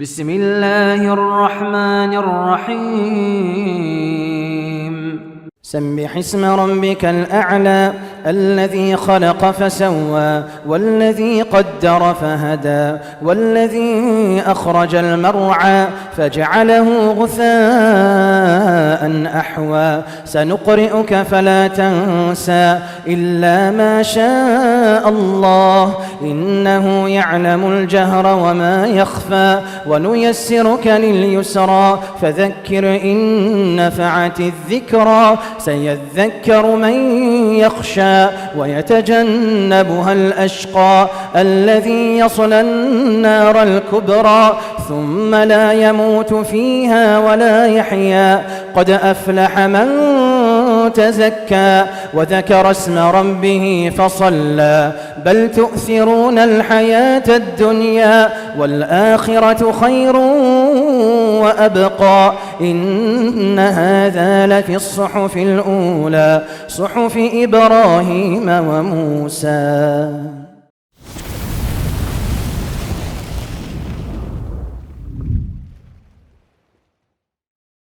بسم الله الرحمن الرحيم سبح اسم ربك الأعلى الذي خلق فسوى والذي قدر فهدى والذي أخرج المرعى فجعله غثاء أحوى سنقرئك فلا تنسى إلا ما شاء الله إنه يعلم الجهر وما يخفى ونيسرك لليسرى فذكر إن نفعت الذكرى سيذكر من يخشى ويتجنبها الأشقى الذي يصلى النار الكبرى ثم لا يموت فيها ولا يحيا قد أفلح من تزكى وذكر اسم ربه فصلى بل تؤثرون الحياة الدنيا والآخرة خير وأبقى إن هذا لفي الصحف الأولى صحف إبراهيم وموسى.